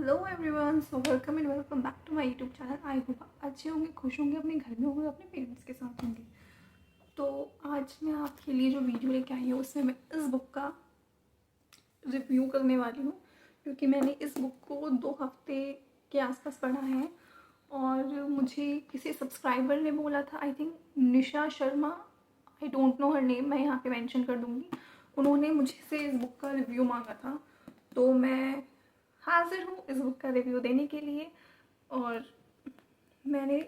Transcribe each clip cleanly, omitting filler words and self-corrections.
Hello everyone, so welcome and welcome back to my YouTube channel. I hope आप अच्छे होंगे, खुश होंगे, अपने घर में होंगे, अपने पेरेंट्स के साथ होंगे। तो आज मैं आपके लिए जो वीडियो लेके आई हूँ उसमें मैं इस बुक का रिव्यू करने वाली हूँ, क्योंकि मैंने इस बुक को 2 हफ्ते के आसपास पढ़ा है। और मुझे किसी सब्सक्राइबर ने बोला था, I think Nisha Sharma, I don't know her name, मैं यहाँ पे मेंशन कर दूँगी। उन्होंने मुझसे इस बुक का रिव्यू मांगा था, तो मैं हाजिर हूँ इस बुक का रिव्यू देने के लिए। और मैंने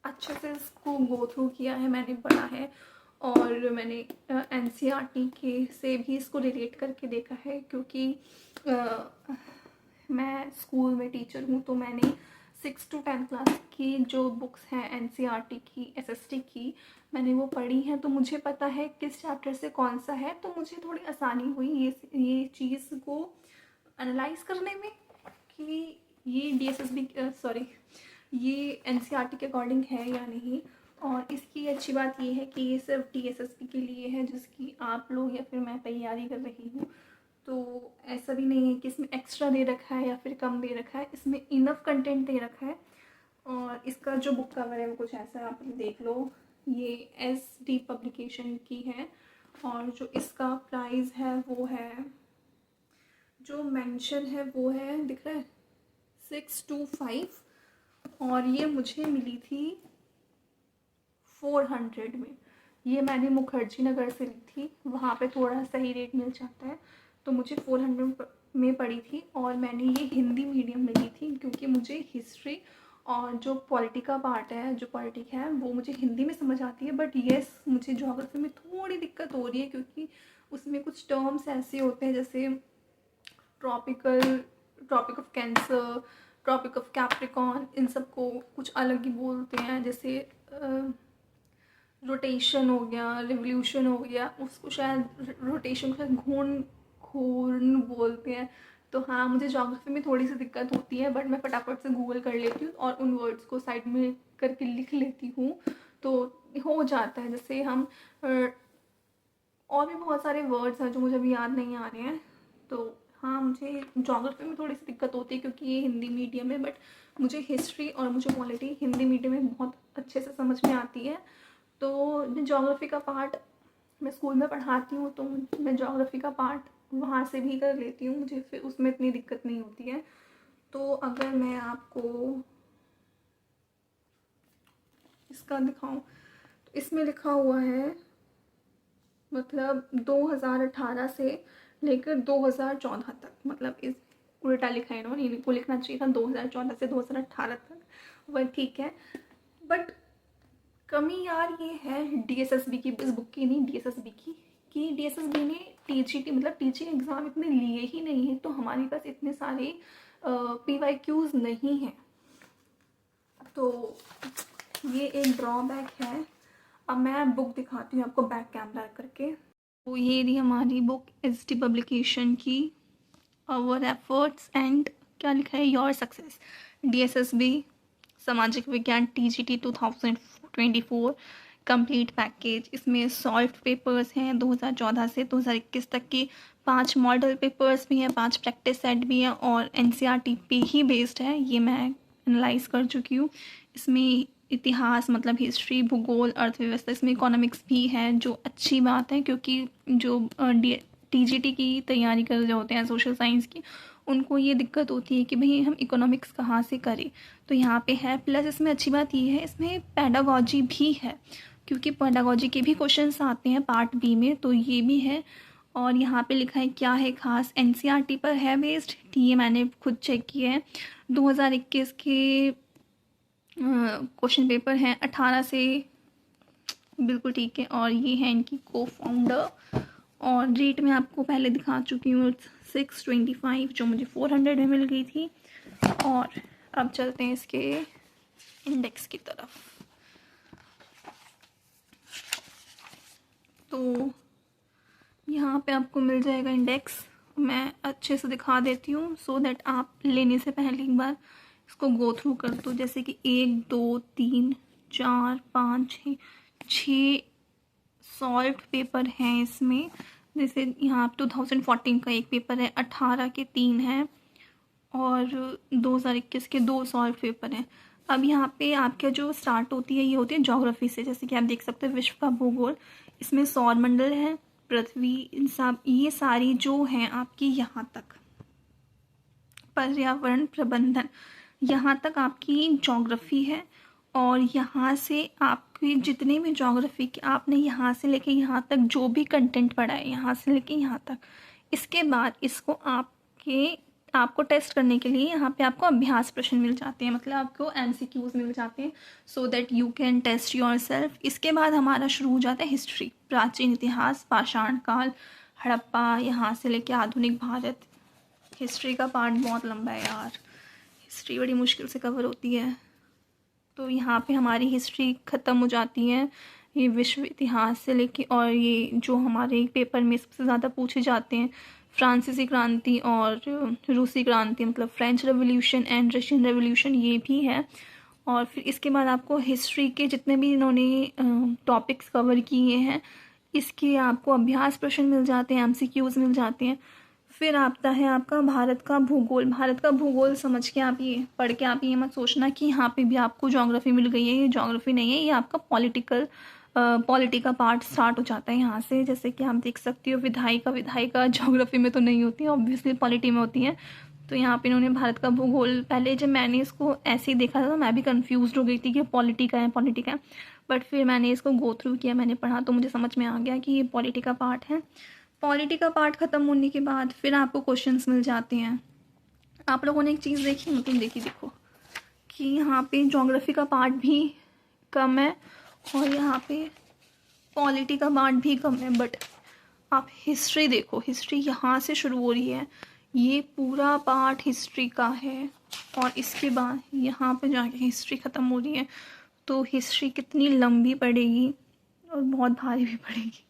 अच्छे से इसको गो थ्रू किया है, मैंने पढ़ा है और मैंने एनसीईआरटी के से भी इसको रिलेट करके देखा है, क्योंकि मैं स्कूल में टीचर हूँ। तो मैंने 6 to 10 क्लास की जो बुक्स हैं एनसीईआरटी की, एसएसटी की, मैंने वो पढ़ी हैं। तो मुझे पता है किस चैप्टर से कौन सा है, तो मुझे थोड़ी आसानी हुई ये चीज़ को एनालाइज करने में कि ये डीएसएसबी सॉरी ये एनसीईआरटी के अकॉर्डिंग है या नहीं। और इसकी अच्छी बात ये है कि ये सिर्फ डीएसएसबी के लिए है, जिसकी आप लोग या फिर मैं तैयारी कर रही हूँ। तो ऐसा भी नहीं है कि इसमें एक्स्ट्रा दे रखा है या फिर कम दे रखा है, इसमें इनफ कंटेंट दे रखा है। और इसका जो बुक कवर है वो कुछ ऐसा है, आप देख लो। ये एसडी पब्लिकेशन की है और जो इसका प्राइस है वो है, जो मेंशन है वो है, दिख रहा है 625। और ये मुझे मिली थी 400 में। ये मैंने मुखर्जी नगर से ली थी, वहाँ पे थोड़ा सही रेट मिल जाता है, तो मुझे 400 में पड़ी थी। और मैंने ये हिंदी मीडियम में ली थी, क्योंकि मुझे हिस्ट्री और जो पॉलिटी का पार्ट है, जो पॉलिटिक है, वो मुझे हिंदी में समझ आती है। बट येस, मुझे ज्योग्राफी में थोड़ी दिक्कत हो रही है, क्योंकि उसमें कुछ टर्म्स ऐसे होते हैं जैसे Tropic of Cancer, Tropic of Capricorn, इन सब को कुछ अलग ही बोलते हैं। जैसे रोटेशन हो गया, रिवोल्यूशन हो गया, उसको शायद रोटेशन को शायद घूर्णन बोलते हैं। तो हाँ, मुझे ज्योग्राफी में थोड़ी सी दिक्कत होती है, बट मैं फटाफट से गूगल कर लेती हूँ और उन वर्ड्स को साइड में करके लिख लेती हूँ, तो हो जाता है। जैसे हम और भी बहुत सारे वर्ड्स हैं जो मुझे अभी याद नहीं आ रहे हैं। तो हाँ, मुझे ज्योग्राफी में थोड़ी सी दिक्कत होती है, क्योंकि ये हिंदी मीडियम है। बट मुझे हिस्ट्री और मुझे पॉलिटी हिंदी मीडियम में बहुत अच्छे से समझ में आती है। तो ज्योग्राफी का पार्ट मैं स्कूल में पढ़ाती हूँ, तो मैं ज्योग्राफी का पार्ट वहाँ से भी कर लेती हूँ, मुझे फिर उसमें इतनी दिक्कत नहीं होती है। तो अगर मैं आपको इसका दिखाऊं, तो इसमें लिखा हुआ है, मतलब 2018 से लेकर 2014 तक, मतलब इस उल्टा लिखा है इन्होंने, इनको लिखना चाहिए था 2014 से 2018 तक, वह ठीक है। बट कमी यार ये है डीएसएसबी की, इस बुक की नहीं, डीएसएसबी की, कि डीएसएसबी ने टीजीटी मतलब टीचिंग एग्ज़ाम इतने लिए ही नहीं है, तो हमारे पास इतने सारे पीवाईक्यूज़ नहीं हैं। तो ये एक ड्रॉबैक है। अब मैं बुक दिखाती हूँ आपको बैक कैमरा करके। तो ये रही हमारी बुक एसटी पब्लिकेशन की, आवर एफर्ट्स एंड क्या लिखा है, योर सक्सेस, डीएसएसबी सामाजिक विज्ञान टीजीटी 2024 कंप्लीट पैकेज। इसमें सॉल्व पेपर्स हैं 2014 से 2021 तक की, 5 मॉडल पेपर्स भी हैं, 5 प्रैक्टिस सेट भी हैं, और एनसीईआरटी पे ही बेस्ड है। ये मैं एनालाइज कर चुकी हूँ। इसमें इतिहास मतलब हिस्ट्री, भूगोल, अर्थव्यवस्था, इसमें इकोनॉमिक्स भी है, जो अच्छी बात है, क्योंकि जो टीजीटी की तैयारी कर रहे होते हैं सोशल साइंस की, उनको ये दिक्कत होती है कि भाई हम इकोनॉमिक्स कहाँ से करें, तो यहाँ पे है। प्लस इसमें अच्छी बात ये है, इसमें पेडागॉजी भी है, क्योंकि पेडागॉजी के भी क्वेश्चंस आते हैं पार्ट बी में, तो ये भी है। और यहाँ पे लिखा है क्या है खास, एनसीईआरटी पर है बेस्ड, ये मैंने खुद चेक किया है। 2021 के क्वेश्चन पेपर हैं 18 से, बिल्कुल ठीक है। और ये है इनकी को फाउंडर, और रेट में आपको पहले दिखा चुकी हूँ 625, जो मुझे 400 में मिल गई थी। और अब चलते हैं इसके इंडेक्स की तरफ। तो यहाँ पे आपको मिल जाएगा इंडेक्स, मैं अच्छे से दिखा देती हूँ सो दैट आप लेने से पहले एक बार इसको गो थ्रू कर दो। जैसे कि 1 2 3 4 5 6 सॉल्व पेपर हैं इसमें, जैसे यहाँ 2014 का एक पेपर है, 18 के 3 हैं और 2021 के 2 सॉल्व पेपर हैं। अब यहाँ पे आपका जो स्टार्ट होती है ये होती है ज्योग्राफी से। जैसे कि आप देख सकते हैं विश्व का भूगोल, इसमें सौर मंडल है, पृथ्वी, इन सब ये सारी जो हैं आपकी यहाँ तक, पर्यावरण प्रबंधन, यहाँ तक आपकी ज्योग्राफी है। और यहाँ से आपके जितने भी ज्योग्राफी के आपने यहाँ से लेके यहाँ तक जो भी कंटेंट पढ़ा है, यहाँ से लेके यहाँ तक, इसके बाद इसको आपको टेस्ट करने के लिए यहाँ पे आपको अभ्यास प्रश्न मिल जाते हैं, मतलब आपको MCQs मिल जाते हैं, so that you can test yourself. इसके बाद हमारा शुरू हो जाता है हिस्ट्री, प्राचीन इतिहास, पाषाण काल, हड़प्पा, यहाँ से लेके आधुनिक भारत। हिस्ट्री का पार्ट बहुत लंबा है यार, हिस्ट्री बड़ी मुश्किल से कवर होती है। तो यहाँ पे हमारी हिस्ट्री ख़त्म हो जाती है, ये विश्व इतिहास से लेके, और ये जो हमारे पेपर में सबसे ज़्यादा पूछे जाते हैं, फ्रांसीसी क्रांति और रूसी क्रांति, मतलब French revolution and Russian revolution, ये भी है। और फिर इसके बाद आपको हिस्ट्री के जितने भी इन्होंने टॉपिक्स कवर किए हैं, इसके आपको अभ्यास प्रश्न मिल जाते हैं, MCQs मिल जाते हैं। फिर आता है आपका भारत का भूगोल। भारत का भूगोल समझ के आप ये पढ़ के आप ये मत सोचना कि यहाँ पे भी आपको ज्योग्राफी मिल गई है, ये ज्योग्राफी नहीं है, ये आपका पॉलिटी का पार्ट स्टार्ट हो जाता है यहाँ से। जैसे कि आप देख सकते हो विधायिका ज्योग्राफी में तो नहीं होती है, ऑब्वियसली पॉलिटी में होती है। तो यहाँ पे इन्होंने भारत का भूगोल, पहले जब मैंने इसको ऐसे ही देखा था तो मैं भी कंफ्यूज हो गई थी कि पॉलिटी का है, बट फिर मैंने इसको गो थ्रू किया, मैंने पढ़ा तो मुझे समझ में आ गया कि ये पॉलिटी का पार्ट है। पॉलिटी का पार्ट ख़त्म होने के बाद फिर आपको क्वेश्चंस मिल जाते हैं। आप लोगों ने एक चीज़ देखी, मतलब देखो कि यहाँ पे ज्योग्राफी का पार्ट भी कम है और यहाँ पे पॉलिटी का पार्ट भी कम है, बट आप हिस्ट्री देखो, हिस्ट्री यहाँ से शुरू हो रही है, ये पूरा पार्ट हिस्ट्री का है और इसके बाद यहाँ पे जाके हिस्ट्री ख़त्म हो रही है। तो हिस्ट्री कितनी लंबी पड़ेगी और बहुत भारी भी पड़ेगी।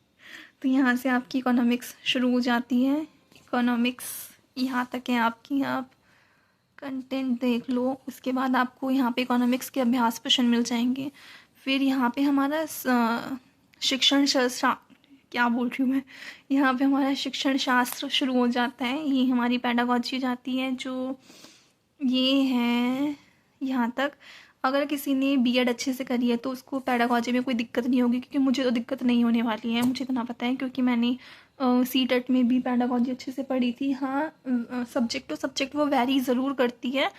तो यहाँ से आपकी इकोनॉमिक्स शुरू हो जाती है। इकोनॉमिक्स यहाँ तक है आपकी, आप कंटेंट देख लो, उसके बाद आपको यहाँ पे इकोनॉमिक्स के अभ्यास प्रश्न मिल जाएंगे। फिर यहाँ पे हमारा शिक्षण शास्त्र, क्या बोल रही हूँ मैं, यहाँ पे हमारा शिक्षण शास्त्र शुरू हो जाता है। ये हमारी पेडागॉजी जाती है, जो ये है यहाँ तक। अगर किसी ने B.Ed अच्छे से करी है तो उसको पेडागॉजी में कोई दिक्कत नहीं होगी, क्योंकि मुझे तो दिक्कत नहीं होने वाली है, मुझे इतना पता है, क्योंकि मैंने C.Tet में भी पेडागॉजी अच्छे से पढ़ी थी। हाँ, सब्जेक्ट टू सब्जेक्ट वो वैरी ज़रूर करती है,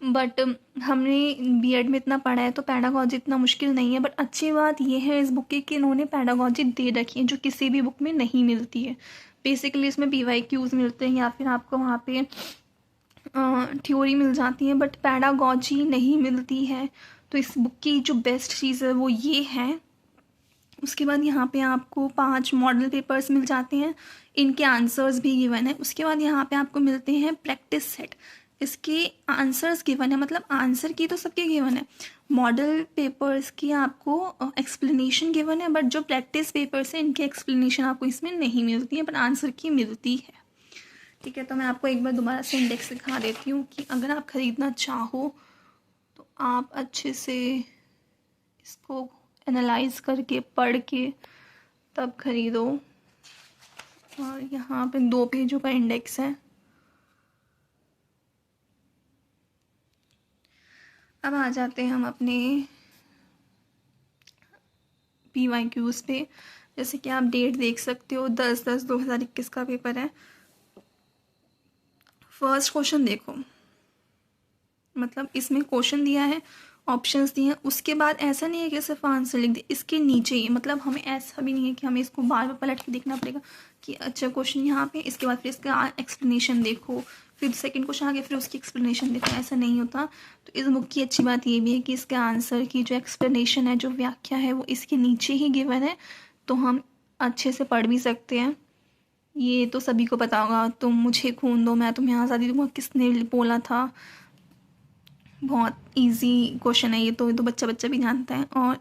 बट हमने B.Ed में इतना पढ़ा है तो पेडागॉजी इतना मुश्किल नहीं है। बट अच्छी बात ये है इस बुक की कि इन्होंने पेडागॉजी दे रखी है, जो किसी भी बुक में नहीं मिलती है। बेसिकली इसमें PYQs मिलते हैं या फिर आपको वहाँ पे थ्योरी मिल जाती है, बट पेडागॉजी नहीं मिलती है। तो इस बुक की जो बेस्ट चीज़ है वो ये है। उसके बाद यहाँ पे आपको 5 मॉडल पेपर्स मिल जाते हैं, इनके आंसर्स भी गिवन है। उसके बाद यहाँ पे आपको मिलते हैं प्रैक्टिस सेट, इसके आंसर्स गिवन है, मतलब आंसर की तो सबके गिवन है। मॉडल पेपर्स की आपको एक्सप्लेनेशन गिवन है, बट जो प्रैक्टिस पेपर्स हैं इनकी एक्सप्लेनेशन आपको इसमें नहीं मिलती है, बट आंसर की मिलती है। ठीक है, तो मैं आपको एक बार दोबारा से इंडेक्स दिखा देती हूँ कि अगर आप ख़रीदना चाहो तो आप अच्छे से इसको एनालाइज करके पढ़ के तब ख़रीदो। और यहाँ पे 2 पेजों का इंडेक्स है। अब आ जाते हैं हम अपने PYQs पे। जैसे कि आप डेट देख सकते हो, 10/10/2021 का पेपर है। फर्स्ट क्वेश्चन देखो, मतलब इसमें क्वेश्चन दिया है, ऑप्शंस दिए हैं, उसके बाद ऐसा नहीं है कि सिर्फ आंसर लिख दे, इसके नीचे ही, मतलब हमें ऐसा भी नहीं है कि हमें इसको बार बार पलट के देखना पड़ेगा कि अच्छा क्वेश्चन यहाँ पे, इसके बाद फिर इसका एक्सप्लेनेशन देखो, फिर सेकंड क्वेश्चन आ गया फिर उसकी एक्सप्लेनेशन देखो, ऐसा नहीं होता। तो इस बुक की अच्छी बात ये भी है कि इसके आंसर की जो एक्सप्लेनेशन है, जो व्याख्या है, वो इसके नीचे ही गिवन है, तो हम अच्छे से पढ़ भी सकते हैं। ये तो सभी को पता होगा, तुम मुझे खून दो मैं तुम्हें आज़ादी दूंगा, किसने बोला था, बहुत इजी क्वेश्चन है ये तो बच्चा बच्चा भी जानता है। और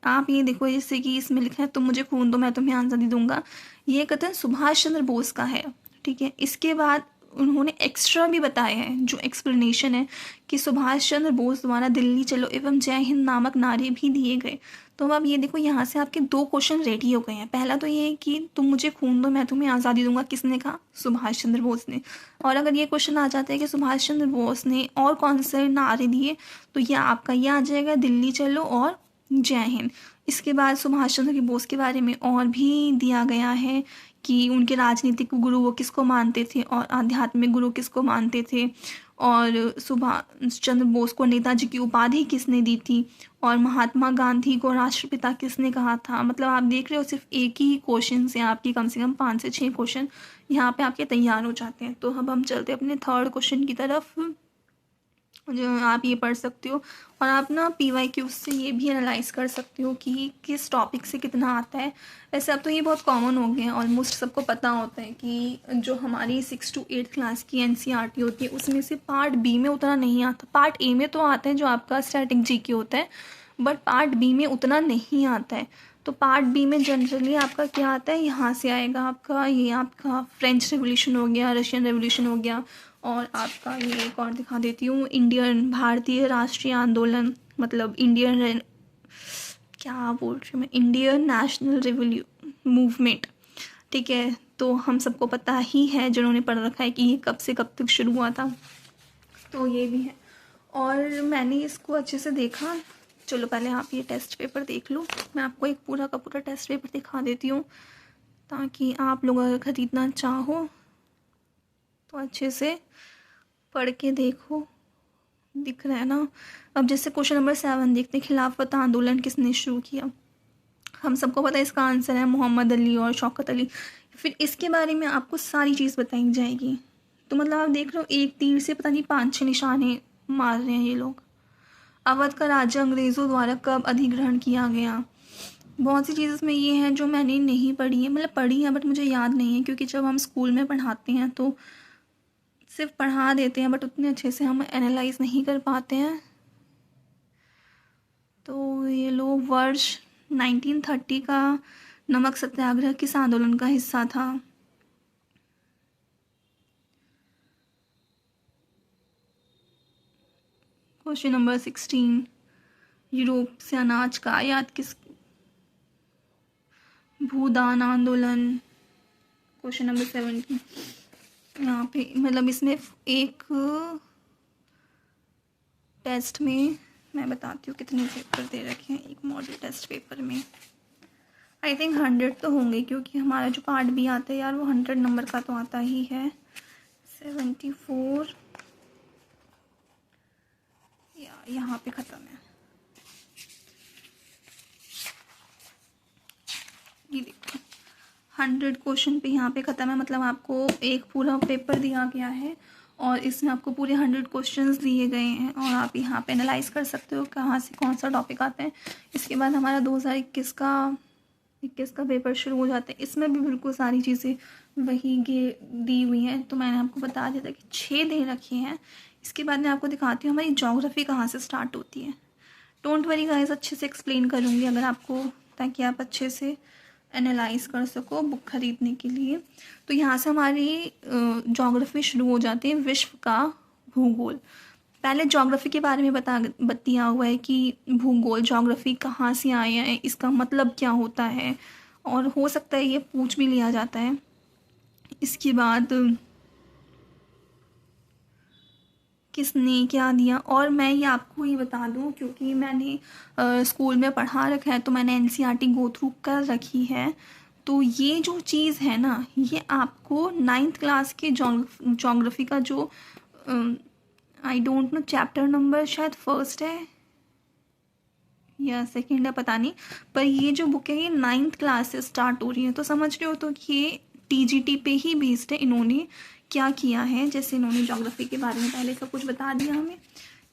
आप ये देखो, जैसे कि इसमें लिखा है तुम मुझे खून दो मैं तुम्हें आज़ादी दूंगा, ये कथन सुभाष चंद्र बोस का है। ठीक है, इसके बाद उन्होंने एक्स्ट्रा भी बताया है, जो एक्सप्लेनेशन है कि सुभाष चंद्र बोस द्वारा दिल्ली चलो एवं जय हिंद नामक नारे भी दिए गए। तो अब ये देखो, यहाँ से आपके 2 क्वेश्चन रेडी हो गए हैं। पहला तो ये है कि तुम मुझे खून दो मैं तुम्हें आज़ादी दूंगा, किसने कहा? सुभाष चंद्र बोस ने। और अगर ये क्वेश्चन आ जाता है कि सुभाष चंद्र बोस ने और कौन से नारे दिए, तो ये आपका ये आ जाएगा दिल्ली चलो और जय हिंद। इसके बाद सुभाष चंद्र बोस के बारे में और भी दिया गया है कि उनके राजनीतिक गुरु वो किसको मानते थे और आध्यात्मिक गुरु किसको मानते थे, और सुभाष चंद्र बोस को नेताजी की उपाधि किसने दी थी, और महात्मा गांधी को राष्ट्रपिता किसने कहा था। मतलब आप देख रहे हो, सिर्फ एक ही क्वेश्चन से आपकी कम से कम 5 से 6 क्वेश्चन यहाँ पे आपके तैयार हो जाते हैं। तो अब हम चलते हैं अपने थर्ड क्वेश्चन की तरफ, जो आप ये पढ़ सकते हो। और आप ना PYQ से ये भी एनालाइज कर सकते हो कि किस टॉपिक से कितना आता है। वैसे अब तो ये बहुत कॉमन हो गए हैं, ऑलमोस्ट सबको पता होता है कि जो हमारी 6 to 8 क्लास की NCERT होती है उसमें से पार्ट B में उतना नहीं आता। पार्ट A में तो आता है जो आपका स्टैटिक GK होता है, बट पार्ट B में उतना नहीं आता है। तो पार्ट B में जनरली आपका क्या आता है, यहाँ से आएगा आपका, ये आपका फ्रेंच रेवोल्यूशन हो गया, रशियन रेवोल्यूशन हो गया, और आपका ये एक और दिखा देती हूँ, इंडियन भारतीय राष्ट्रीय आंदोलन, मतलब इंडियन, क्या बोल रही हूँ मैं, इंडियन नेशनल मूवमेंट। ठीक है, तो हम सबको पता ही है जिन्होंने पढ़ रखा है कि ये कब से कब तक शुरू हुआ था। तो ये भी है, और मैंने इसको अच्छे से देखा। चलो पहले आप ये टेस्ट पेपर देख लो, मैं आपको एक पूरा का पूरा टेस्ट पेपर दिखा देती हूँ, ताकि आप लोग अगर ख़रीदना चाहो तो अच्छे से पढ़ के देखो। दिख रहा है ना? अब जैसे क्वेश्चन नंबर 7 देखते हैं, खिलाफत आंदोलन किसने शुरू किया? हम सबको पता है इसका आंसर है मोहम्मद अली और शौकत अली। फिर इसके बारे में आपको सारी चीज़ बताई जाएगी। तो मतलब आप देख रहे हो, एक तीर से पता नहीं 5-6 निशाने मार रहे हैं ये लोग। अवध का राज्य अंग्रेज़ों द्वारा कब अधिग्रहण किया गया? बहुत सी चीज़ इसमें ये हैं जो मैंने नहीं पढ़ी है, मतलब पढ़ी है बट मुझे याद नहीं है, क्योंकि जब हम स्कूल में पढ़ाते हैं तो सिर्फ पढ़ा देते हैं, बट उतने अच्छे से हम एनालाइज नहीं कर पाते हैं। तो ये लोग वर्ष 1930 का नमक सत्याग्रह किस आंदोलन का हिस्सा था? क्वेश्चन नंबर 16, यूरोप से अनाज का आयात किस? भूदान आंदोलन। क्वेश्चन नंबर 17, यहाँ पे मतलब इसमें एक टेस्ट में मैं बताती हूँ कितने पेपर दे रखे हैं एक मॉडल टेस्ट पेपर में। आई थिंक 100 तो होंगे, क्योंकि हमारा जो पार्ट B आता है यार वो 100 नंबर का तो आता ही है। 74 यहाँ पे ख़त्म है। ये देखो 100 क्वेश्चन पे यहाँ पे ख़त्म है। मतलब आपको एक पूरा पेपर दिया गया है और इसमें आपको पूरे 100 क्वेश्चंस दिए गए हैं, और आप यहाँ पे एनालाइज कर सकते हो कहाँ से कौन सा टॉपिक आता है। इसके बाद हमारा 2021 का पेपर शुरू हो जाता है। इसमें भी बिल्कुल सारी चीज़ें वही दी हुई हैं। तो मैंने आपको बता दिया था कि 6 दे रखे हैं। इसके बाद मैं आपको दिखाती हूँ हमारी ज्योग्राफी कहाँ से स्टार्ट होती है। डोंट वरी गाइस, अच्छे से एक्सप्लेन करूँगी अगर आपको, ताकि आप अच्छे से एनालाइज कर सको बुक खरीदने के लिए। तो यहाँ से हमारी ज्योग्राफी शुरू हो जाती है, विश्व का भूगोल। पहले ज्योग्राफी के बारे में बतिया हुआ है कि भूगोल ज्योग्राफी कहाँ से आया है, इसका मतलब क्या होता है, और हो सकता है ये पूछ भी लिया जाता है। इसके बाद किसने क्या दिया, और मैं ये आपको ये बता दूं, क्योंकि मैंने स्कूल में पढ़ा रखा है, तो मैंने NCERT गो थ्रू कर रखी है। तो ये जो चीज़ है ना, ये आपको 9th क्लास के ज्योग्राफी का जो I don't know chapter number शायद फर्स्ट है या सेकंड है, पता नहीं, पर ये जो बुक है ये 9th क्लास से स्टार्ट हो रही है। तो समझ रहे हो, तो ये TGT पे ही बेस्ड है। इन्होंने क्या किया है, जैसे इन्होंने ज्योग्राफी के बारे में पहले सब कुछ बता दिया हमें।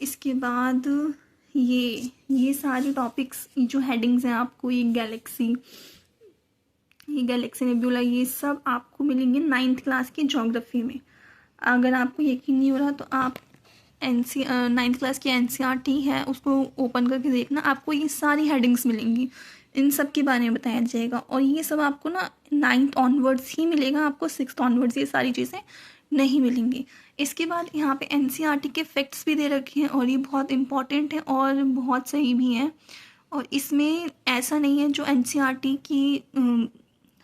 इसके बाद ये सारे टॉपिक्स जो हेडिंग्स हैं आपको, ये गैलेक्सी नेब्यूला, ये सब आपको मिलेंगे 9th क्लास की ज्योग्राफी में। अगर आपको यकीन नहीं हो रहा तो आप 9th क्लास की NCERT है उसको ओपन करके देखना, आपको ये सारी हेडिंग्स मिलेंगी, इन सब के बारे में बताया जाएगा। और ये सब आपको ना 9th ऑनवर्ड्स ही मिलेगा, आपको 6th ऑनवर्ड्स ये सारी चीज़ें नहीं मिलेंगे। इसके बाद यहाँ पे एनसीईआरटी के फैक्ट्स भी दे रखे हैं और ये बहुत इंपॉर्टेंट है और बहुत सही भी है। और इसमें ऐसा नहीं है जो एनसीईआरटी की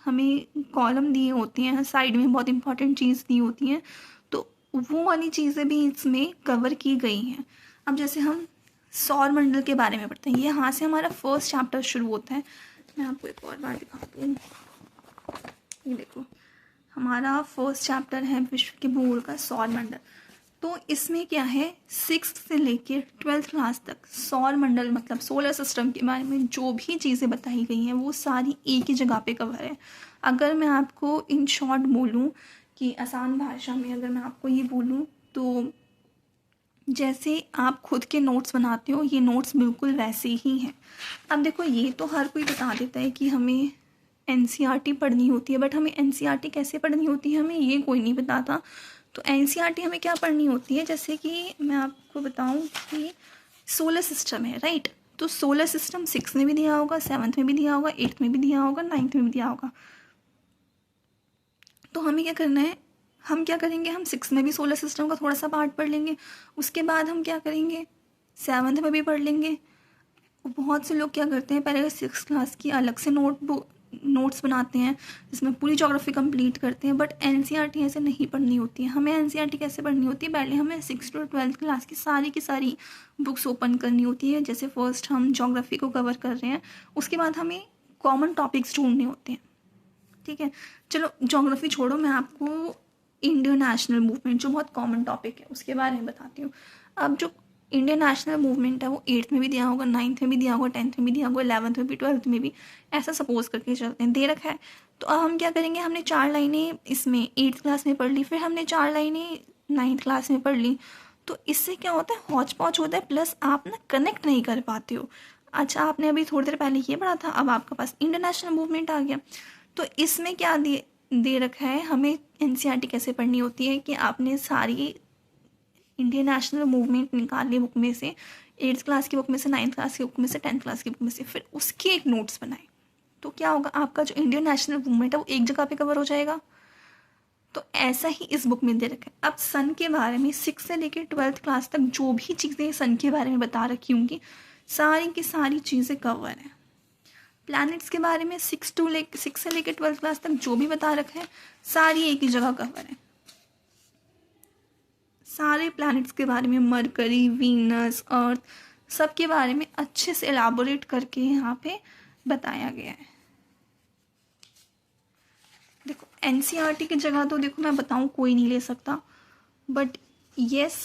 हमें कॉलम दिए होते हैं साइड में, बहुत इंपॉर्टेंट चीज़ दी होती हैं, तो वो वाली चीज़ें भी इसमें कवर की गई हैं। अब जैसे हम सौर मंडल के बारे में पढ़ते हैं, ये यहाँ से हमारा फर्स्ट चैप्टर शुरू होता है। मैं आपको एक और बार दिखाती हूँ, ये देखो हमारा फर्स्ट चैप्टर है विश्व के भूगोल का सौर मंडल। तो इसमें क्या है, 6th से लेकर 12th क्लास तक सौर मंडल मतलब सोलर सिस्टम के बारे में जो भी चीज़ें बताई गई हैं वो सारी एक ही जगह पे कवर है। अगर मैं आपको इन शॉर्ट बोलूँ कि आसान भाषा में अगर मैं आपको ये बोलूँ तो जैसे आप खुद के नोट्स बनाते हो, ये नोट्स बिल्कुल वैसे ही हैं। अब देखो ये तो हर कोई बता देता है कि हमें एनसीईआरटी पढ़नी होती है, बट हमें एनसीईआरटी कैसे पढ़नी होती है हमें ये कोई नहीं बताता। तो एनसीईआरटी हमें क्या पढ़नी होती है, जैसे कि मैं आपको बताऊं कि सोलर सिस्टम है, राइट। तो सोलर सिस्टम 6 में भी दिया होगा, 7th में भी दिया होगा, 8th में भी दिया होगा, 9th में भी दिया होगा। तो हमें क्या करना है, हम क्या करेंगे, हम 6 में भी सोलर सिस्टम का थोड़ा सा पार्ट पढ़ लेंगे, उसके बाद हम क्या करेंगे 7th में भी पढ़ लेंगे। बहुत से लोग क्या करते हैं, पहले 6th क्लास की अलग से नोट्स बनाते हैं जिसमें पूरी ज्योग्राफी कंप्लीट करते हैं, बट एनसीईआरटी ऐसे नहीं पढ़नी होती है। हमें एनसीईआरटी कैसे पढ़नी होती है, पहले हमें 6th to 12th क्लास की सारी बुक्स ओपन करनी होती है। जैसे फर्स्ट हम ज्योग्राफी को कवर कर रहे हैं, उसके बाद हमें कॉमन टॉपिक्स ढूंढने होते हैं, ठीक है। चलो ज्योग्राफी छोड़ो, मैं आपको इंडियन नेशनल मूवमेंट जो बहुत कॉमन टॉपिक है उसके बारे में बताती हूँ। अब जो इंडियन नेशनल मूवमेंट है वो 8th में भी दिया होगा, 9th में भी दिया होगा, 10th में भी दिया होगा, 11th में भी, 12th में भी, ऐसा सपोज करके चलते हैं, दे रखा है। तो अब हम क्या करेंगे, हमने 4 लाइनें इसमें 8th क्लास में पढ़ ली, फिर हमने 4 लाइनें 9th क्लास में पढ़ ली। तो इससे क्या होता है, हौच पौच होता है, प्लस आप ना कनेक्ट नहीं कर पाते हो। अच्छा आपने अभी थोड़ी देर पहले ये पढ़ा था, अब आपके पास इंडियन नेशनल मूवमेंट आ गया। तो इसमें क्या दे रखा है, हमें एनसीईआरटी कैसे पढ़नी होती है कि आपने सारी इंडियन नेशनल मूवमेंट निकाल ली बुक में से, 8th क्लास की बुक में से, 9th क्लास की बुक में से, 10th क्लास की बुक में से, फिर उसके एक नोट्स बनाए। तो क्या होगा, आपका जो इंडियन नेशनल मूवमेंट है वो एक जगह पे कवर हो जाएगा। तो ऐसा ही इस बुक में दे रखा है। अब सन के बारे में 6 से लेकर 12th क्लास तक जो भी चीज़ें सन के बारे में बता रखी होंगी सारी की सारी चीज़ें कवर हैं। प्लैनेट्स के बारे में 6 से लेकर 12th क्लास तक जो भी बता रखा है सारी एक ही जगह कवर है। सारे प्लैनेट्स के बारे में, मरकरी, वीनस, अर्थ, सब के बारे में अच्छे से एलाबोरेट करके यहाँ पे बताया गया है। देखो एनसीईआरटी की जगह तो देखो मैं बताऊँ कोई नहीं ले सकता, बट यस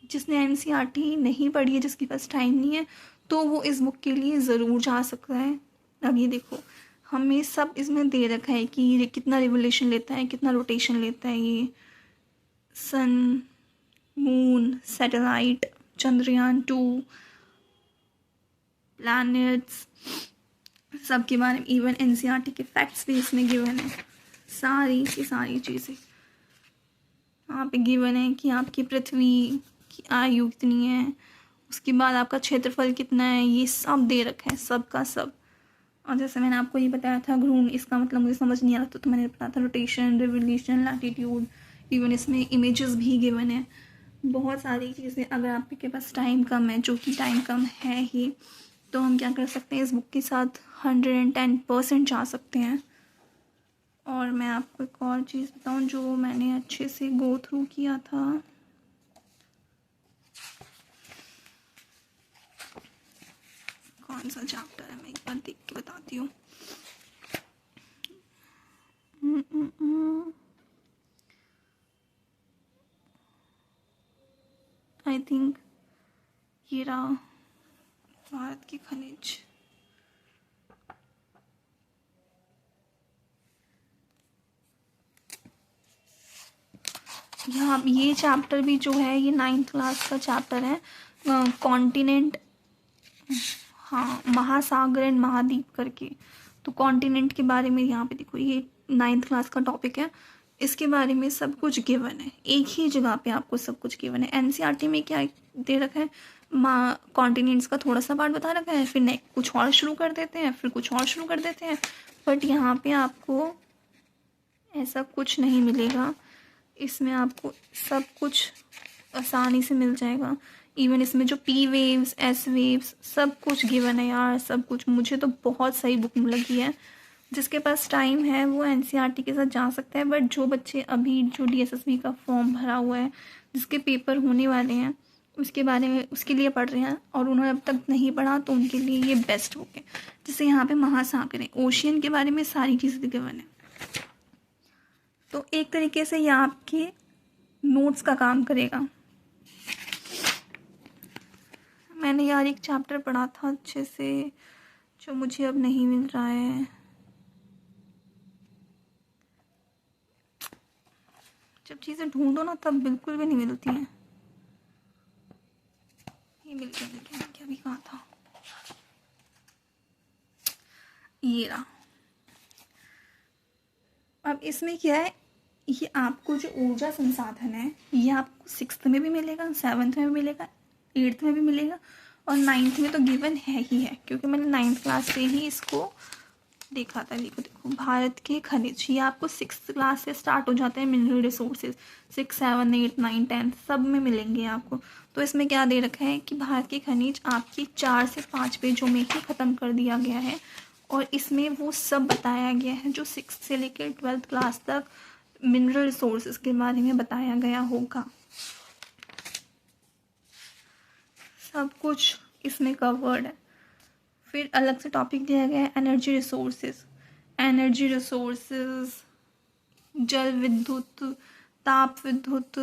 जिसने एनसीईआरटी नहीं पढ़ी है, जिसके पास टाइम नहीं है, तो वो इस बुक के लिए ज़रूर जा सकता है। अब ये देखो हमें सब इसमें दे रखा है कि ये कितना रिवोल्यूशन लेता है, कितना रोटेशन लेता है, ये सन, मून, सैटेलाइट, चंद्रयान 2, प्लैनेट्स, सब के बारे में, इवन एनसीईआरटी के फैक्ट्स भी इसमें गिवन है। सारी की सारी चीज़ें यहाँ पे गिवन है कि आपकी पृथ्वी की आयु कितनी है, उसके बाद आपका क्षेत्रफल कितना है, ये सब दे रखा है, सब का सब। और जैसे मैंने आपको ये बताया था घूर्णन, इसका मतलब मुझे समझ नहीं आ रहा तो मैंने बताया था रोटेशन, रिवोल्यूशन, लैटिट्यूड, इवन इसमें इमेजेस भी गिवन है, बहुत सारी चीज़ें। अगर आपके पास टाइम कम है, जो कि टाइम कम है ही, तो हम क्या कर सकते हैं, इस बुक के साथ 110% जा सकते हैं। और मैं आपको एक और चीज़ बताऊं जो मैंने अच्छे से गो थ्रू किया था, कौन सा चैप्टर है मैं एक बार देख के बताती हूँ। आई थिंक ये रहा, भारत की खनिज। यहाँ ये चैप्टर भी जो है ये 9th क्लास का चैप्टर है, कॉन्टिनेंट, हाँ महासागर एंड महाद्वीप करके। तो कॉन्टिनेंट के बारे में यहाँ पे देखो ये 9th क्लास का टॉपिक है, इसके बारे में सब कुछ गिवन है, एक ही जगह पे आपको सब कुछ गिवन है। एनसीईआरटी में क्या दे रखा है, कॉन्टिनेंट्स का थोड़ा सा पार्ट बता रखा है, फिर नेक्स्ट कुछ और शुरू कर देते हैं, फिर कुछ और शुरू कर देते हैं, बट यहाँ पे आपको ऐसा कुछ नहीं मिलेगा। इसमें आपको सब कुछ आसानी से मिल जाएगा। इवन इसमें जो पी वेव्स, एस वेव्स, सब कुछ गिवन है यार, सब कुछ। मुझे तो बहुत सही बुक लगी है। जिसके पास टाइम है वो एनसीईआरटी के साथ जा सकता है, बट जो बच्चे अभी जो डीएसएसबी का फॉर्म भरा हुआ है, जिसके पेपर होने वाले हैं, उसके बारे में उसके लिए पढ़ रहे हैं और उन्होंने अब तक नहीं पढ़ा, तो उनके लिए ये बेस्ट बुक है। जैसे यहाँ पे महासागर है, ओशियन के बारे में सारी चीज़ें गिवन है। तो एक तरीके से ये आपके नोट्स का काम करेगा। मैंने यार एक चैप्टर पढ़ा था अच्छे से, जो मुझे अब नहीं मिल रहा है। जब चीज़ें ढूंढो ना तब बिल्कुल भी नहीं मिलती हैं। ये मिल गया, लेकिन क्या भी कहा था, ये रहा। अब इसमें क्या है, ये आपको जो ऊर्जा संसाधन है ये आपको 6th में भी मिलेगा, 7th में भी मिलेगा, 8th में भी मिलेगा, और 9th में तो गिवन है ही है, क्योंकि मैंने 9th क्लास से ही इसको देखा था। देखो भारत के खनिज, ये आपको 6th क्लास से स्टार्ट हो जाते हैं। मिनरल रिसोर्सेज 6, 7, 8, 9, 10 सब में मिलेंगे आपको। तो इसमें क्या दे रखा है कि भारत के खनिज आपकी 4 से 5 पेजों में ही ख़त्म कर दिया गया है, और इसमें वो सब बताया गया है जो 6th से लेकर 12th क्लास तक मिनरल रिसोर्सेज के बारे में बताया गया होगा। सब कुछ इसमें कवर्ड है। फिर अलग से टॉपिक दिया गया है एनर्जी रिसोर्सेज। एनर्जी रिसोर्सेज, जल विद्युत, ताप विद्युत,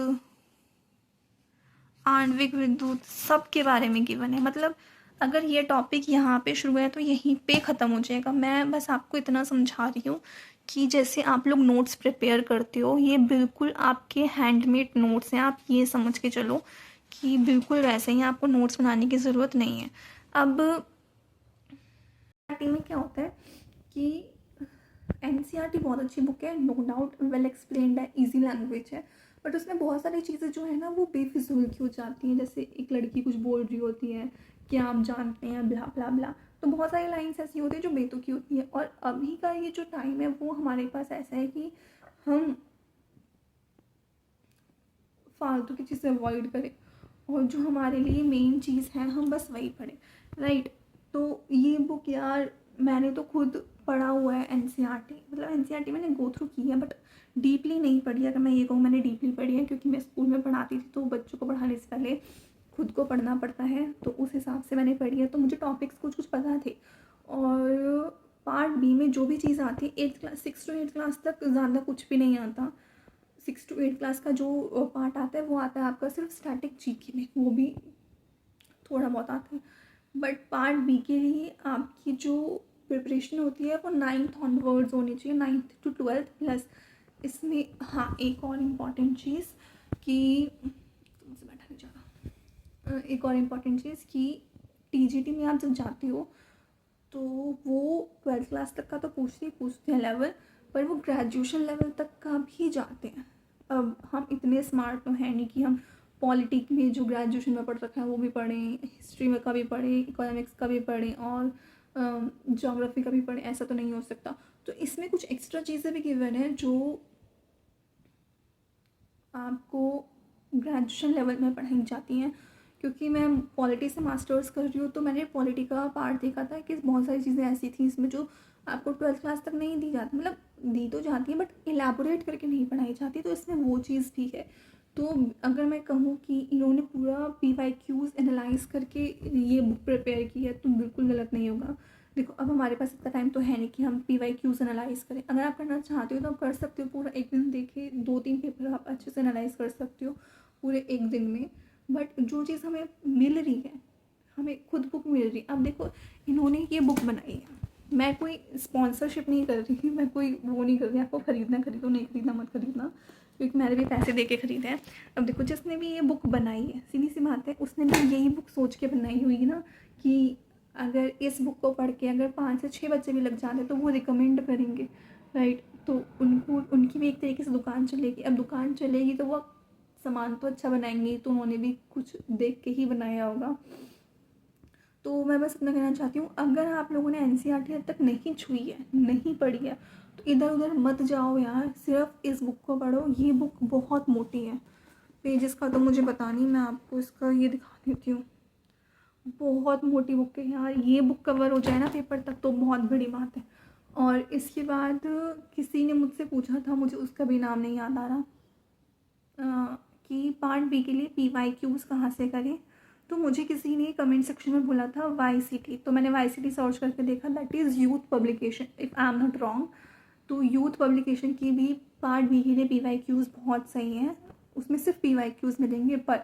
आणविक विद्युत, सब के बारे में गिवन है। मतलब अगर ये टॉपिक यहाँ पे शुरू है तो यहीं पे ख़त्म हो जाएगा। मैं बस आपको इतना समझा रही हूँ कि जैसे आप लोग नोट्स प्रिपेयर करते हो, ये बिल्कुल आपके हैंडमेड नोट्स हैं। आप ये समझ के चलो कि बिल्कुल वैसे ही, आपको नोट्स बनाने की ज़रूरत नहीं है। अब में क्या होता है कि एनसीईआरटी बहुत अच्छी बुक है, नो डाउट, वेल एक्सप्लेन्ड है, इजी लैंग्वेज है, बट उसमें बहुत सारी चीज़ें जो है ना वो बेफिजूल की हो जाती हैं। जैसे एक लड़की कुछ बोल रही होती है कि आप जानते हैं ब्ला ब्ला ब्ला, तो बहुत सारी लाइन्स ऐसी होती है जो बेतुकी होती है। और अभी का ये जो टाइम है वो हमारे पास ऐसा है कि हम फालतू की चीज़ें अवॉइड करें, और जो हमारे लिए मेन चीज़ है हम बस वही पढ़ें, राइट। तो ये बुक यार मैंने तो खुद पढ़ा हुआ है एनसीईआरटी, मतलब एनसीईआरटी मैंने गो थ्रू की है, बट डीपली नहीं पढ़ी। अगर मैं ये कहूँ मैंने डीपली पढ़ी है, क्योंकि मैं स्कूल में पढ़ाती थी, तो बच्चों को पढ़ाने से पहले खुद को पढ़ना पड़ता है, तो उस हिसाब से मैंने पढ़ी है। तो मुझे टॉपिक्स कुछ कुछ पता थे। और पार्ट बी में जो भी चीज़ आती है 8th क्लास, 6 to 8 क्लास तक ज़्यादा कुछ भी नहीं आता। 6 to 8 क्लास का जो पार्ट आता है वो आता है आपका सिर्फ स्टैटिक जीके में, वो भी थोड़ा बहुत आता है। बट पार्ट बी के लिए आपकी जो प्रिपरेशन होती है वो 9th ऑनवर्ड्स होनी चाहिए, 9th to 12th प्लस। इसमें हाँ एक और इम्पॉर्टेंट चीज़ कि तुमसे बैठा नहीं जा रहा, एक और इम्पॉर्टेंट चीज़ कि टीजीटी में आप जब जाते हो तो वो 12th क्लास तक का तो पूछते हैं लेवल, पर वो ग्रेजुएशन लेवल तक का भी जाते हैं। अब हम इतने स्मार्ट तो हैं नहीं कि हम पॉलिटिक में जो ग्रेजुएशन में पढ़ रखा है वो भी पढ़ें, हिस्ट्री में का भी पढ़ें, इकोनॉमिक्स का भी पढ़ें, और ज्योग्राफी का भी पढ़ें, ऐसा तो नहीं हो सकता। तो इसमें कुछ एक्स्ट्रा चीज़ें भी गिवन है जो आपको ग्रेजुएशन लेवल में पढ़ाई जाती हैं। क्योंकि मैं पॉलिटी से मास्टर्स कर रही हूँ, तो मैंने पॉलिटी का पार्ट देखा था कि बहुत सारी चीज़ें ऐसी थी इसमें जो आपको 12th क्लास तक नहीं दी जाती, मतलब दी तो जाती है बट इलेबोरेट करके नहीं पढ़ाई जाती, तो इसमें वो चीज़ भी है। तो अगर मैं कहूँ कि इन्होंने पूरा PYQs एनालाइज करके ये बुक प्रिपेयर की है तो बिल्कुल गलत नहीं होगा। देखो अब हमारे पास इतना टाइम तो है नहीं कि हम PYQs एनालाइज करें। अगर आप करना चाहते हो तो आप कर सकते हो, पूरा एक दिन देखे 2-3 पेपर आप अच्छे से एनालाइज कर सकते हो पूरे एक दिन में। बट जो चीज़ हमें मिल रही है, हमें खुद बुक मिल रही है। अब देखो इन्होंने ये बुक बनाई है, मैं कोई स्पॉन्सरशिप नहीं कर रही, मैं कोई वो नहीं कर रही आपको खरीदना खरीदो, नहीं खरीदना मत खरीदना, क्योंकि मैंने भी पैसे दे के ख़रीदे हैं। अब देखो जिसने भी ये बुक बनाई है, सीधी सी बात है, उसने भी यही बुक सोच के बनाई हुई है ना कि अगर इस बुक को पढ़ के अगर 5 से 6 बच्चे भी लग जाते तो वो रिकमेंड करेंगे, राइट। तो उनको उनकी भी एक तरीके से दुकान चलेगी। अब दुकान चलेगी तो वो सामान तो अच्छा बनाएंगे, तो उन्होंने भी कुछ देख के ही बनाया होगा। तो मैं बस इतना कहना चाहती हूँ, अगर आप लोगों ने एनसीईआरटी अब तक नहीं छुई है, नहीं पढ़ी है, तो इधर उधर मत जाओ यार, सिर्फ इस बुक को पढ़ो। ये बुक बहुत मोटी है, पेजेस का तो मुझे पता नहीं, मैं आपको इसका ये दिखा देती हूँ। बहुत मोटी बुक है यार, ये बुक कवर हो जाए ना पेपर तक तो बहुत बड़ी बात है। और इसके बाद किसी ने मुझसे पूछा था, मुझे उसका भी नाम नहीं याद आ रहा, कि पार्ट बी के लिए PYQs कहाँ से करें। तो मुझे किसी ने कमेंट सेक्शन में बोला था YCT, तो मैंने YCT सर्च करके देखा, that is youth publication if I am not wrong. तो यूथ पब्लिकेशन की भी पार्ट बी के लिए PYQs बहुत सही हैं, उसमें सिर्फ PYQs मिलेंगे। पर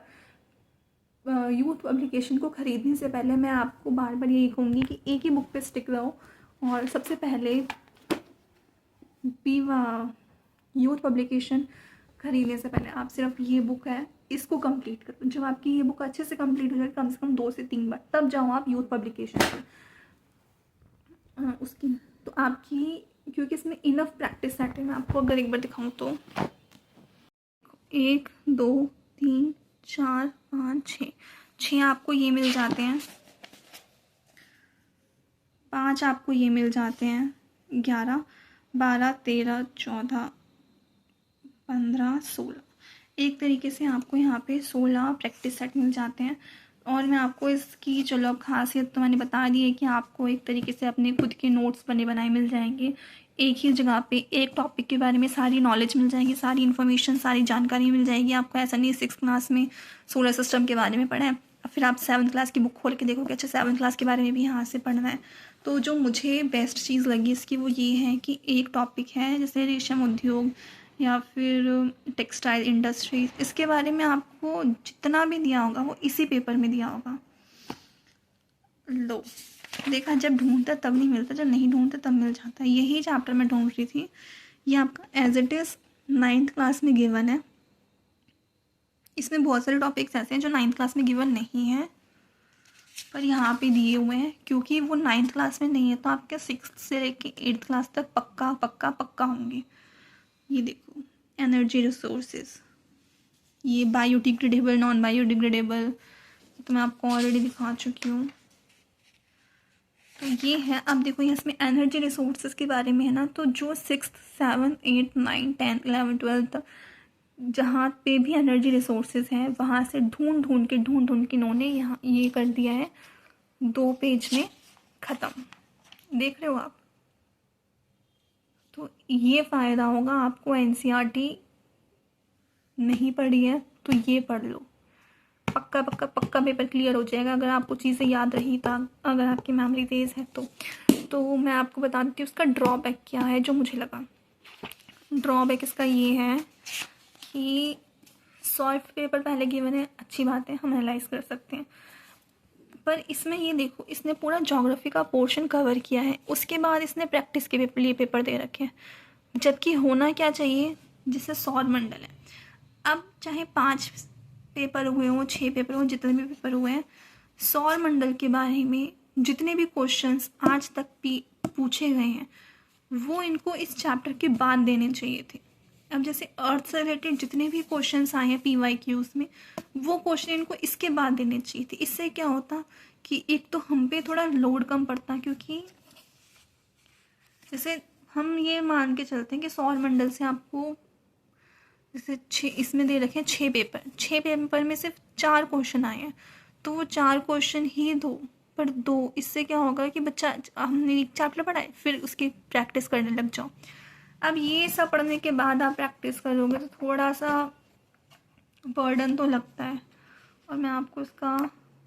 यूथ पब्लिकेशन को ख़रीदने से पहले मैं आपको बार बार यही कहूँगी कि एक ही बुक पे स्टिक रहो। और सबसे पहले यूथ पब्लिकेशन ख़रीदने से पहले आप सिर्फ ये बुक है इसको कंप्लीट करो। जब आपकी ये बुक अच्छे से कंप्लीट हो जाए, कम से कम 2 से 3 बार, तब जाओ आप यूथ पब्लिकेशन पर। उसकी तो आपकी, क्योंकि इसमें इनफ प्रैक्टिस सेट है। मैं आपको अगर एक बार दिखाऊँ तो 1 2 3 4 5 6 आपको ये मिल जाते हैं, 5 आपको ये मिल जाते हैं, 11 12 13 14 15 16, एक तरीके से आपको यहाँ पे 16 प्रैक्टिस सेट मिल जाते हैं। और मैं आपको इसकी चलो अब खासियत तो मैंने बता दी है कि आपको एक तरीके से अपने खुद के नोट्स बने बनाए मिल जाएंगे। एक ही जगह पे एक टॉपिक के बारे में सारी नॉलेज मिल जाएगी, सारी इन्फॉर्मेशन, सारी जानकारी मिल जाएगी आपको। ऐसा नहीं 6th क्लास में सोलर सिस्टम के बारे में पढ़ा है, फिर आप 7th क्लास की बुक खोल के देखोगे अच्छा 7th क्लास के बारे में भी यहाँ से पढ़ना है। तो जो मुझे बेस्ट चीज़ लगी इसकी वो ये है कि एक टॉपिक है जैसे रेशम उद्योग या फिर टेक्सटाइल इंडस्ट्रीज, इसके बारे में आपको जितना भी दिया होगा वो इसी पेपर में दिया होगा। लो देखा, जब ढूंढते तब नहीं मिलता, जब नहीं ढूंढते तब मिल जाता है। यही चैप्टर मैं ढूंढ रही थी। ये आपका as it is 9th class में गिवन है। इसमें बहुत सारे टॉपिक्स ऐसे हैं जो 9th क्लास में गिवन नहीं है, पर यहाँ पे दिए हुए हैं। क्योंकि वो 9th क्लास में नहीं है तो आपके 6th से लेके 8th क्लास तक पक्का पक्का पक्का होंगे। ये देखो, एनर्जी रिसोर्सेज, ये बायोडिग्रेडेबल, नॉन बायोडिग्रेडेबल, तो मैं आपको ऑलरेडी दिखा चुकी हूँ। तो ये है, अब देखो इसमें एनर्जी रिसोर्सेज के बारे में है ना, तो जो 6th 7th 8th 9th 10th 11th 12th तक जहाँ पे भी एनर्जी रिसोर्सेज हैं वहाँ से ढूंढ ढूंढ के इन्होंने यहाँ ये कर दिया है 2 पेज में ख़त्म। देख रहे हो आप? तो ये फ़ायदा होगा आपको। एनसीईआरटी नहीं पढ़ी है तो ये पढ़ लो, पक्का पक्का पक्का पेपर क्लियर हो जाएगा अगर आपको चीज़ें याद रही था, अगर आपकी मेमोरी तेज़ है तो मैं आपको बता देती हूँ उसका ड्रॉबैक क्या है जो मुझे लगा। ड्रॉबैक इसका ये है कि सॉल्व पेपर पहले गिवन है, अच्छी बात है, हम एनालाइज कर सकते हैं। पर इसमें ये देखो, इसने पूरा ज्योग्राफी का पोर्शन कवर किया है, उसके बाद इसने प्रैक्टिस के लिए पेपर दे रखे हैं। जबकि होना क्या चाहिए, जिससे सौर मंडल है, अब चाहे 5 पेपर हुए हों 6 पेपर हों, जितने भी पेपर हुए हैं, सौर मंडल के बारे में जितने भी क्वेश्चंस आज तक भी पूछे गए हैं वो इनको इस चैप्टर के बाद देने चाहिए थे। अब जैसे अर्थ से रिलेटेड जितने भी क्वेश्चंस आए हैं PYQs में, वो क्वेश्चन इनको इसके बाद देने चाहिए थे। इससे क्या होता कि एक तो हम पे थोड़ा लोड कम पड़ता, क्योंकि जैसे हम ये मान के चलते हैं कि सौर मंडल से आपको जैसे 6 इसमें दे रखे हैं 6 पेपर, 6 पेपर में सिर्फ 4 क्वेश्चन आए हैं, तो वो 4 क्वेश्चन ही दो, पर 2, इससे क्या होगा कि बच्चा, हमने एक चैप्टर पढ़ा है फिर उसकी प्रैक्टिस करने लग जाओ। अब ये सब पढ़ने के बाद आप प्रैक्टिस करोगे तो थोड़ा सा बर्डन तो लगता है। और मैं आपको इसका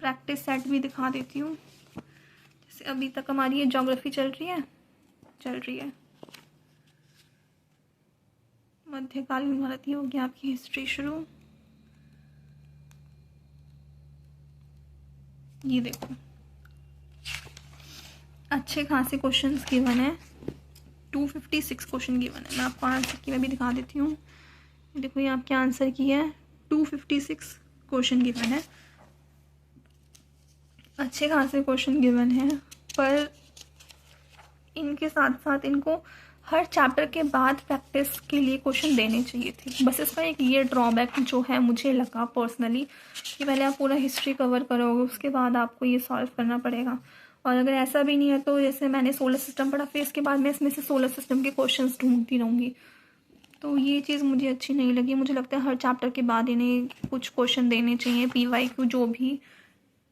प्रैक्टिस सेट भी दिखा देती हूँ। जैसे अभी तक हमारी ये ज्योग्राफी चल रही है, मध्यकालीन भारतीय होगी आपकी हिस्ट्री शुरू। ये देखो अच्छे खासे क्वेश्चंस गिवन है, 256 क्वेश्चन गिवन है। मैं आपको आंसर की मैं भी दिखा देती हूँ। देखो ये आपके आंसर की है, 256 क्वेश्चन गिवन है, अच्छे खासे क्वेश्चन गिवन है। पर इनके साथ साथ इनको हर चैप्टर के बाद प्रैक्टिस के लिए क्वेश्चन देने चाहिए थे। बस इसका एक ये ड्रॉबैक जो है मुझे लगा पर्सनली कि पहले आप पूरा हिस्ट्री कवर करोगे, उसके बाद आपको ये सॉल्व करना पड़ेगा। और अगर ऐसा भी नहीं है तो जैसे मैंने सोलर सिस्टम पढ़ा, फिर इसके बाद मैं इसमें से सोलर सिस्टम के क्वेश्चन ढूंढती रहूँगी, तो ये चीज़ मुझे अच्छी नहीं लगी। मुझे लगता है हर चैप्टर के बाद इन्हें कुछ क्वेश्चन देने चाहिए, PYQ जो भी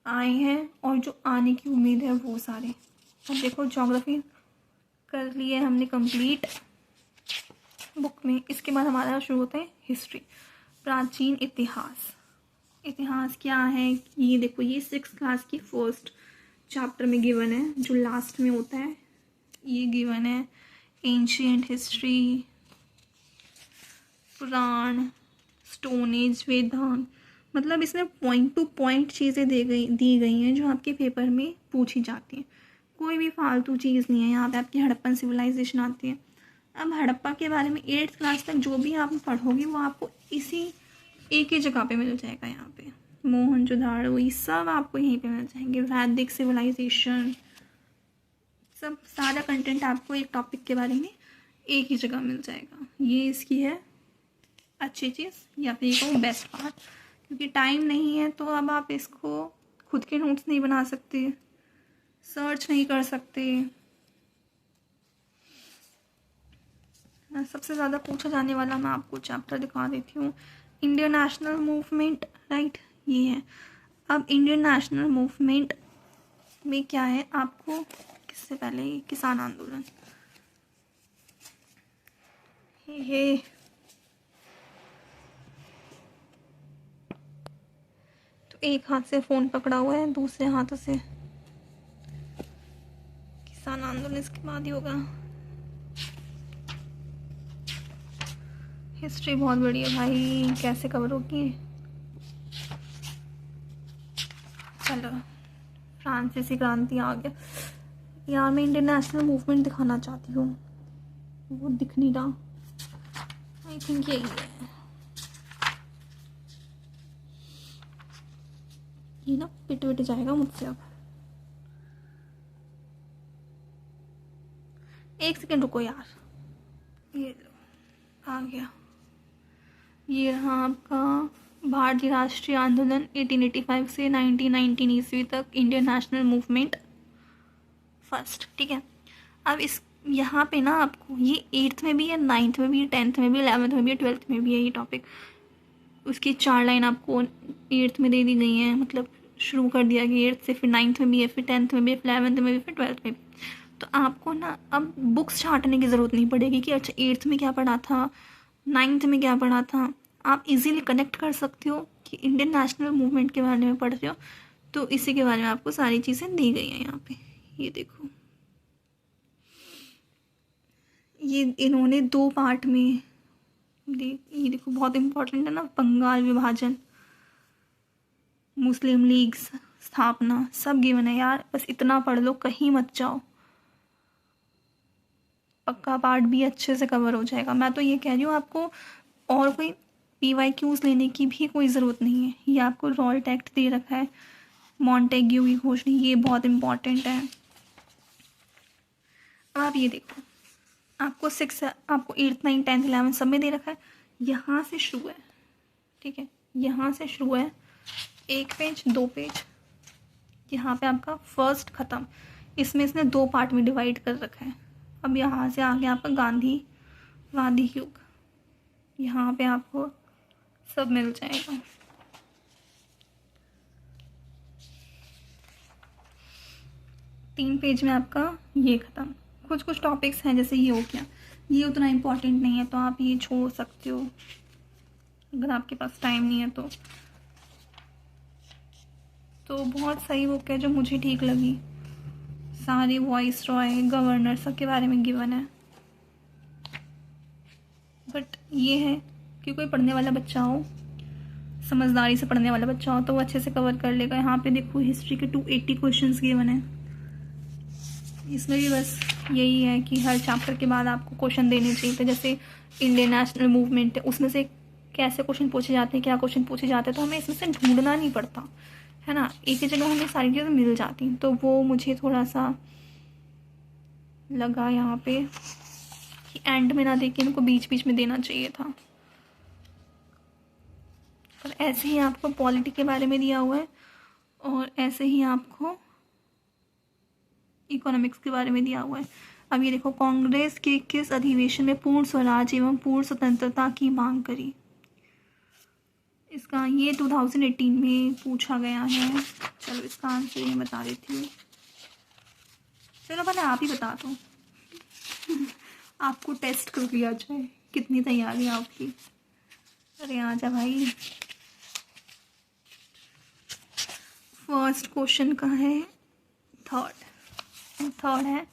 आए हैं और जो आने की उम्मीद है वो सारे। अब देखो ज्योग्राफी कर लिए हमने कंप्लीट बुक में। इसके बाद हमारा शुरू होता है हिस्ट्री, प्राचीन इतिहास। इतिहास क्या है ये देखो, ये 6th क्लास की फर्स्ट चैप्टर में गिवन है, जो लास्ट में होता है ये गिवन है। एंशियंट हिस्ट्री, पुराण, स्टोन एज, वेदांत, मतलब इसमें पॉइंट टू पॉइंट चीज़ें दी गई हैं जो आपके पेपर में पूछी जाती हैं। कोई भी फालतू चीज़ नहीं है यहाँ पे। आपकी हड़प्पन सिविलाइजेशन आती है। अब हड़प्पा के बारे में 8th क्लास तक जो भी आप पढ़ोगे वो आपको इसी एक ही जगह पे मिल जाएगा। यहाँ पे मोहनजोदाड़ो, ये सब आपको यहीं पे मिल जाएंगे। वैदिक सिविलाइजेशन, सब सारा कंटेंट आपको एक टॉपिक के बारे में एक ही जगह मिल जाएगा। ये इसकी है अच्छी चीज़ या फिर ये बेस्ट पार्ट, क्योंकि टाइम नहीं है तो अब आप इसको खुद के नोट्स नहीं बना सकते, सर्च नहीं कर सकते। सबसे ज़्यादा पूछा जाने वाला मैं आपको चैप्टर दिखा देती हूँ, इंडियन नेशनल मूवमेंट, राइट, ये है। अब इंडियन नेशनल मूवमेंट में क्या है, आपको किससे पहले ये किसान आंदोलन, ये तो एक हाथ से फ़ोन पकड़ा हुआ है, दूसरे हाथों से किसान आंदोलन इसके बाद ही होगा। हिस्ट्री बहुत बड़ी है भाई, कैसे कवर होगी। चलो, फ्रांसीसी क्रांति आ गया यार। मैं इंडियन नेशनल मूवमेंट दिखाना चाहती हूँ, वो दिख नहीं रहा। आई थिंक यही है, ये ना पिट जाएगा मुझसे। अब 1 सेकेंड रुको यार, ये लो आ गया। ये रहा आपका भारतीय राष्ट्रीय आंदोलन 1885 से 1919 ईस्वी तक, इंडियन नेशनल मूवमेंट फर्स्ट, ठीक है। अब इस यहाँ पे ना आपको ये 8th में भी है, 9th में भी है, 10th में भी, 11th में भी है, 12th में भी है ये टॉपिक। उसकी 4 लाइन आपको 8th में दे दी गई हैं, मतलब शुरू कर दिया गया 8th से, फिर 9th में भी है, फिर 10th में भी है, फिर 11th में भी, फिर 12th में भी। तो आपको ना अब बुक्स छांटने की ज़रूरत नहीं पड़ेगी कि अच्छा 8th में क्या पढ़ा था, 9th में क्या पढ़ा था। आप इजीली कनेक्ट कर सकते हो कि इंडियन नेशनल मूवमेंट के बारे में पढ़ रहे हो, तो इसी के बारे में आपको सारी चीज़ें दी गई हैं यहाँ पे। ये देखो, ये इन्होंने 2 पार्ट में ये देखो, बहुत इम्पोर्टेंट है ना, बंगाल विभाजन, मुस्लिम लीग स्थापना, सब गिवन है यार। बस इतना पढ़ लो, कहीं मत जाओ, पक्का पार्ट भी अच्छे से कवर हो जाएगा। मैं तो ये कह रही हूँ, आपको और कोई PYQs लेने की भी कोई ज़रूरत नहीं है। ये आपको रॉल्ट एक्ट दे रखा है, मॉन्टेग्यू की घोषणा, ये बहुत इम्पॉर्टेंट है। अब आप ये देखो, आपको 8th 9th 10th 11th सब में दे रखा है। यहाँ से शुरू है, ठीक है, यहाँ से शुरू है, 1 पेज 2 पेज, यहाँ पे आपका फर्स्ट ख़त्म। इसमें इसने 2 पार्ट में डिवाइड कर रखा है। अब यहाँ से आगे आपका गांधीवादी युग, यहाँ पे आपको सब मिल जाएगा। तीन पेज में आपका ये ख़त्म। कुछ टॉपिक्स हैं, जैसे ये हो गया, ये उतना इम्पोर्टेंट नहीं है तो आप ये छोड़ सकते हो अगर आपके पास टाइम नहीं है तो बहुत सही बुक है जो मुझे ठीक लगी। सारे वॉइस रॉय, गवर्नर, सब के बारे में गिवन है। बट ये है कि कोई पढ़ने वाला बच्चा हो, समझदारी से पढ़ने वाला बच्चा हो तो वो अच्छे से कवर कर लेगा। यहाँ पे देखो हिस्ट्री के 280 क्वेश्चंस गिवन है। इसमें भी बस यही है कि हर चैप्टर के बाद आपको क्वेश्चन देने चाहिए। तो जैसे इंडियन नेशनल मूवमेंट है, उसमें से कैसे क्वेश्चन पूछे जाते हैं, क्या क्वेश्चन पूछे जाते हैं, तो हमें इसमें से ढूंढना नहीं पड़ता है ना, एक ही जगह हमें सारी चीज़ें मिल जाती हैं। तो वो मुझे थोड़ा सा लगा यहाँ पे कि एंड में ना देके इनको बीच बीच में देना चाहिए था। और ऐसे ही आपको पॉलिटी के बारे में दिया हुआ है और ऐसे ही आपको इकोनॉमिक्स के बारे में दिया हुआ है। अब ये देखो, कांग्रेस के किस अधिवेशन में पूर्ण स्वराज एवं पूर्ण स्वतंत्रता की मांग करी? इसका ये 2018 में पूछा गया है। चलो इसका आंसर ये बता देती हूँ। चलो पहले आप ही बता दो। आपको टेस्ट कर लिया जाए कितनी तैयारी है आपकी। अरे आजा भाई। फर्स्ट क्वेश्चन का है थर्ड है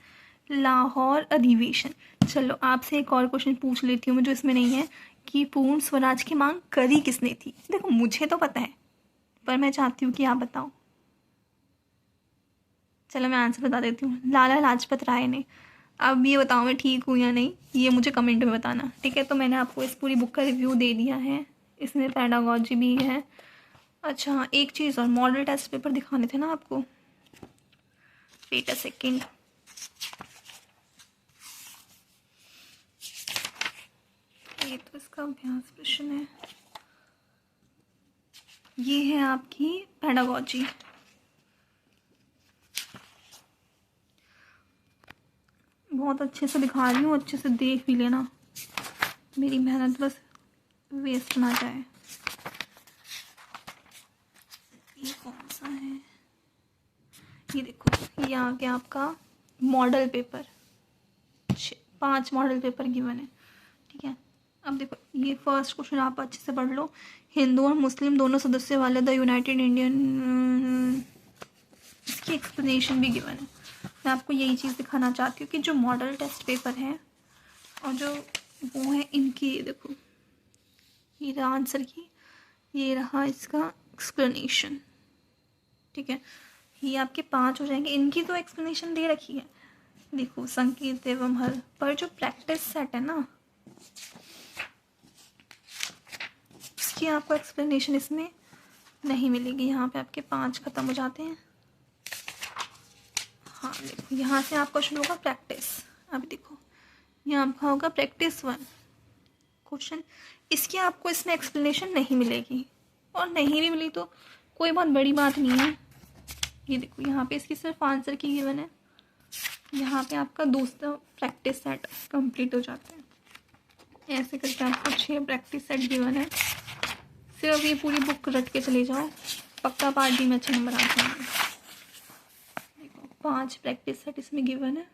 लाहौर अधिवेशन। चलो आपसे एक और क्वेश्चन पूछ लेती हूँ जो इसमें नहीं है, कि पूर्ण स्वराज की मांग करी किसने थी? देखो मुझे तो पता है पर मैं चाहती हूँ कि आप बताओ। चलो मैं आंसर बता देती हूँ, लाला लाजपत राय ने। अब ये बताओ मैं ठीक हूँ या नहीं, ये मुझे कमेंट में बताना, ठीक है? तो मैंने आपको इस पूरी बुक का रिव्यू दे दिया है, इसमें पेडागॉजी भी है। अच्छा एक चीज़ और, मॉडल टेस्ट पेपर दिखाने थे ना आपको, वेट अ सेकेंड। ये तो इसका अभ्यास प्रश्न है। ये है आपकी पेडागॉजी। बहुत अच्छे से दिखा रही हूँ, अच्छे से देख भी लेना, मेरी मेहनत बस वेस्ट ना जाए। ये कौन सा है? ये देखो, ये आ गया आपका model paper. 5 model paper given है, ठीक है? अब देखो ये फर्स्ट क्वेश्चन आप अच्छे से पढ़ लो। हिंदू और मुस्लिम दोनों सदस्य वाले द यूनाइटेड इंडियन, इसकी एक्सप्लेनेशन भी गिवन है। मैं आपको यही चीज़ दिखाना चाहती हूँ कि जो मॉडल टेस्ट पेपर है और जो वो है इनकी, ये देखो ये रहा आंसर की, ये रहा इसका एक्सप्लेनेशन, ठीक है? ये आपके 5 हो जाएंगे। इनकी तो एक्सप्लेनेशन दे रखी है, देखो संकेत एवं हल, पर जो प्रैक्टिस सेट है ना उसकी आपको एक्सप्लेनेशन इसमें नहीं मिलेगी। यहाँ पे आपके 5 खत्म हो जाते हैं। हाँ देखो यहाँ से आपका शुरू होगा प्रैक्टिस। अभी देखो यहाँ आपका होगा प्रैक्टिस 1 क्वेश्चन, इसकी आपको इसमें एक्सप्लेनेशन नहीं मिलेगी, और नहीं भी मिली तो कोई बहुत बड़ी बात नहीं है। ये देखो यहाँ पे इसकी सिर्फ आंसर की गिवन है, यहाँ पे आपका दूसरा प्रैक्टिस सेट कंप्लीट हो जाता है। ऐसे करके आपको 6 प्रैक्टिस सेट गिवन है। सिर्फ ये पूरी बुक रट के चले जाओ, पक्का पार्ट डी में अच्छे नंबर आ जाएंगे। देखो 5 प्रैक्टिस सेट इसमें गिवन है।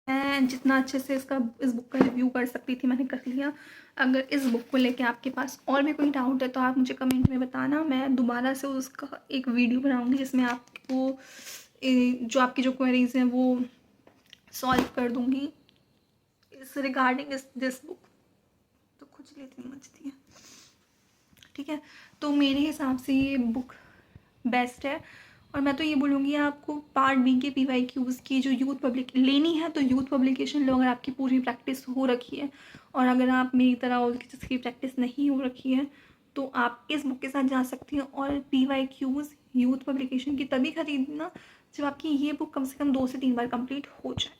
मैं जितना अच्छे से इस बुक का रिव्यू कर सकती थी मैंने कर लिया। अगर इस बुक को लेके आपके पास और भी कोई डाउट है तो आप मुझे कमेंट में बताना, मैं दोबारा से उसका एक वीडियो बनाऊंगी जिसमें आपको जो आपकी जो क्वेरीज हैं वो सॉल्व कर दूंगी इस रिगार्डिंग दिस बुक। तो खुजली इतनी मचती है, ठीक है? तो मेरे हिसाब से ये बुक बेस्ट है, और मैं तो ये बोलूँगी आपको पार्ट बी के PYQs की जो यूथ पब्लिक लेनी है तो यूथ पब्लिकेशन लो, अगर आपकी पूरी प्रैक्टिस हो रखी है। और अगर आप मेरी तरह हो जिसकी प्रैक्टिस नहीं हो रखी है तो आप इस बुक के साथ जा सकती हैं। और PYQs यूथ पब्लिकेशन की तभी खरीदना जब आपकी ये बुक कम से कम 2 से 3 बार कंप्लीट हो जाए,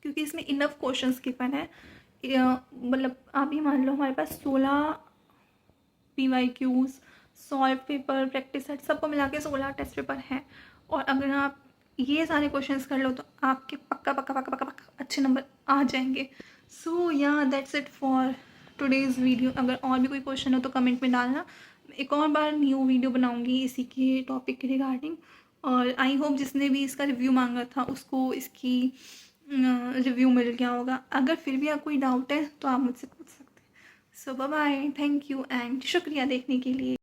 क्योंकि इसमें इनफ क्वेश्चंस गिवन है। मतलब आप ये मान लो हमारे पास 16 PYQs, solve paper, practice set सबको मिला के 16 टेस्ट पेपर हैं। और अगर आप ये सारे क्वेश्चंस कर लो तो आपके पक्का पक्का पक्का पक्का पक्का अच्छे नंबर आ जाएंगे। सो या that's it for today's video. अगर और भी कोई क्वेश्चन हो तो कमेंट में डालना, एक और बार न्यू वीडियो बनाऊंगी इसी के टॉपिक के रिगार्डिंग। और आई होप जिसने भी इसका रिव्यू मांगा था उसको इसकी रिव्यू मिल गया होगा। अगर फिर भी आप कोई डाउट है तो आप मुझसे पूछ सकते हैं। So bye bye, thank you and शुक्रिया देखने के लिए।